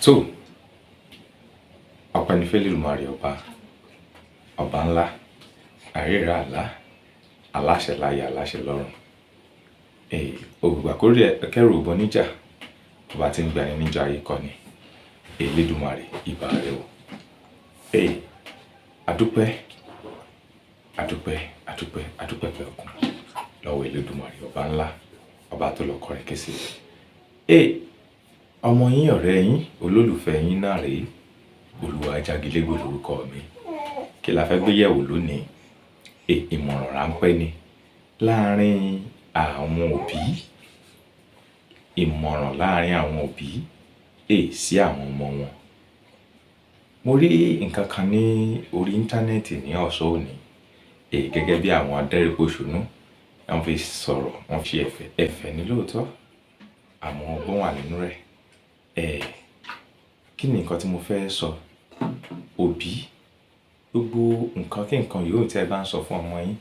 So ọpẹ́ ní f'Ẹlẹ́dùmarè ọba ńlá àríra àlá aláṣẹ láyé aláṣẹ lọ́run. Ògbà kórè kẹrù òbọ níjà ọba tí ń gbani níjà ayé kọ́ ni Ẹlẹ́dùmarè ìbà rẹ o. Adúpẹ́ pẹ̀ ọkàn lọ́wọ́ Ẹlẹ́dùmarè ọba ńlá ọba tó lọ kọrin kése. Ọmọ yín ọ̀rẹ́ yín olólùfẹ́ yín náà rèé Olúwa Jágilẹ́gbò lórúkọ mi. Kí la fẹ́ gbé yẹ̀wò lónìí? Ìmọ̀ràn ráńpẹ́ ni láàárín àwọn òbí. Ìmọ̀ràn láàárín àwọn òbí sí àwọn ọmọ wọn. Mo rí nǹkan kan ní orí íńtánẹ́ẹ̀tì ní ọ̀sán òní gẹ́gẹ́ bí àwọn adẹ́rìnpòṣónú wọ́n fi sọ̀rọ̀, wọ́n fi ẹ̀fẹ̀ ní lóòótọ́ àmọ́ ọgbọ́n wà nínú rẹ̀. Kí ni nǹkan tí mo fẹ́ sọ? Òbí, gbogbo nǹkan kí nǹkan yóò tí ẹ bá ń sọ fún ọmọ yín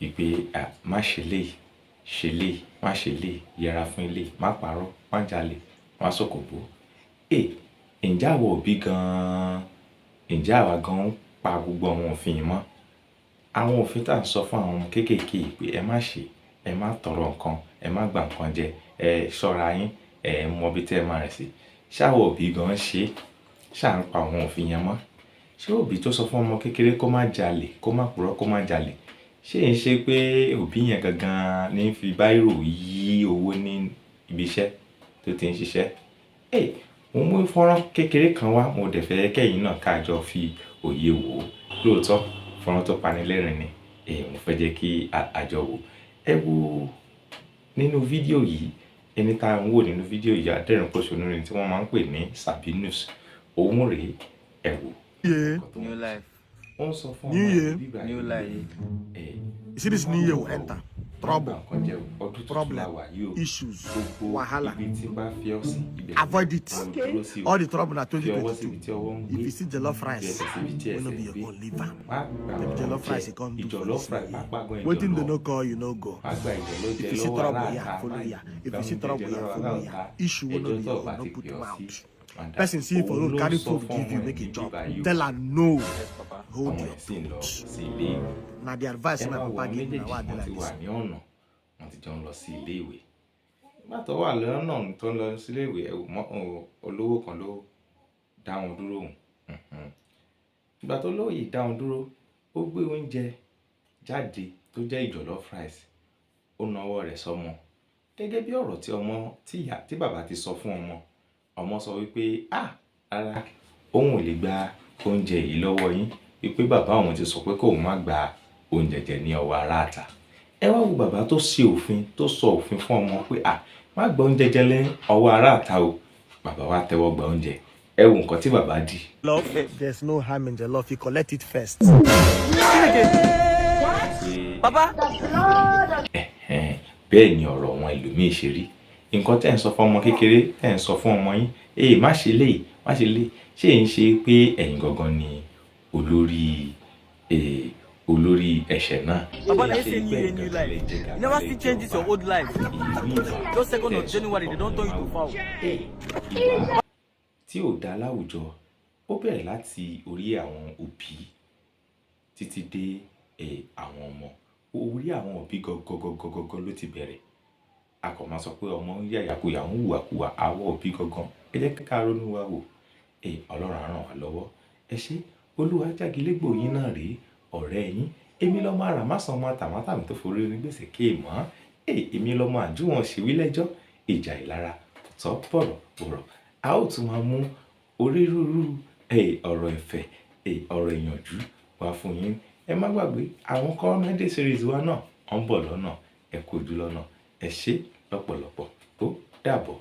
ìpè má ṣe léyìí, ṣe léyìí, má ṣe léyìí, yẹra fún eléyìí, má parọ́, má jalè, má sọ̀kòbó. Ǹjẹ́ àwa òbí gan-an, ǹjẹ́ àwa gan-an ń pa gbogbo àwọn òfin yìí mọ́? Àwọn òfin tá à ń sọ fún àwọn ọmọ kéékèèké pé ẹ má ṣe, ẹ má tọrọ nǹkan, ẹ má gba nǹkan jẹ, ẹ ṣọ́ra yín, ẹ mọ bí tẹ́ ẹ máa rìn sí. Ṣé àwa òbí gan-an ṣe? Ṣá ń pa àwọn òfin yẹn mọ́? Ṣé òbí tó sọ fún ọmọ kékeré kó má jalè, kó má purọ́, kó má jalè, ṣé ń ṣe pé òbí yẹn gangan ní fi báírò yí owó ní ibi iṣẹ́ tó ti ń ṣiṣẹ́? Mo mú fọ́nrán kékeré kan wá, mo dẹ̀ fẹ́ kẹ́yìn náà ká jọ fi òye wò ó. Lóòótọ́ fọ́nrán tó panilẹ́rìn ni, mo fẹ́ jẹ́ kí àjọ wò. Ẹ wo nínú fídíò yìí, ẹni tá ń wò nínú fídíò yìí adẹ́rìnpòṣónú ni tí wọ́n máa ń pè ní Sabinus. Òun rèé, ẹ wò. New life. New year. New life. You see this new year will enter. Trouble, problem, issues, wahala. Avoid it. All the trouble at 2022. If you see jollof rice, will not be your own liver. If jollof rice, you can't do. Waiting the no call, you no go. If you see trouble here, follow here. If you see trouble here, follow here. Issue will not be your own, no put your mouth. Person see for road, carry food, give you, make it job. Tell her no. Hold your thoughts. Now the advice my papa give me, now I do like this. Wọ́n ti jọ ń lọ sí ilé ìwé. Nígbà tó wà lọ́nà tó ń lọ sí ilé ìwé, olówó kan ló dá wọn dúró. Nígbà tó lówó yìí dá wọn dúró, ó gbé oúnjẹ jáde tó jẹ́ jollof rice. Ó nawọ́ rẹ̀ sọ́mọ. Gẹ́gẹ́ bí ọ̀rọ̀ tí bàbá ti sọ fún ọmọ. Ọmọ sọ wípé rárá, òun ò lè gba oúnjẹ yìí lọ́wọ́ yín, wípé bàbá òun ti sọ pé kóun má gba oúnjẹ jẹ ní ọwọ́ ará àta. Ẹ wá wo bàbá tó ṣe òfin, tó sọ òfin fún ọmọ pé má gba oúnjẹ jẹ lé ọwọ́ ará àta o. Bàbá wa tẹ́wọ́ gba oúnjẹ. Ẹ wo nǹkan tí bàbá dì. Love, there's no harm in jollof. You collect it first. Papa. Bẹ́ẹ̀ ni ọ̀rọ̀ wọn ẹlòmíì ṣe rí. Nǹkan tẹ́ ń sọ fún ọmọ kékeré, tẹ́ ń sọ fún ọmọ yín, má ṣe léyìí, má ṣe léyìí. Ṣé ń ṣe pé ẹ̀yin gangan ni olórí ẹ̀ṣẹ̀ náà? Papa, they say new life. You never still change this your old life. Just 2nd of January, they don't turn you to foul. Tí ò dá láwùjọ, ó bẹ̀rẹ̀ láti orí àwọn òbí títí dé àwọn ọmọ. Orí àwọn òbí gọgọgọgọgọ ló ti bẹ̀rẹ̀. A kò máa sọ pé ọmọ ń yàyàkuyà ń hùwàkùwà, àwọn òbí gangan. Ẹ jẹ́ ká ronú wa wò. Ọlọ́run á ràn wá lọ́wọ́. Ẹ ṣé, Olúwa Jágilẹ́gbò yín náà rèé, ọ̀rẹ́ yín. Èmi lọ́mọ àràmásàn ọmọ tàmátàmí tó forí orí gbèsè kéèmọ́. Èmi lọ́mọ àjúwọ̀n ṣèwí lẹ́jọ́, ìjà ìlara, tọ́ bọ̀rọ̀. A ó tún máa mú orírúurú ọ̀rọ̀ ìfẹ́, ọ̀rọ̀ ìyànjú wá fún yín. Ẹ má gbàgbé àwọn comedy series wa náà ń bọ̀ lọ́nà. Ẹ kú ojú lọ́nà. Ẹ ṣé lọ́pọ̀lọpọ̀. Ó dàbọ̀.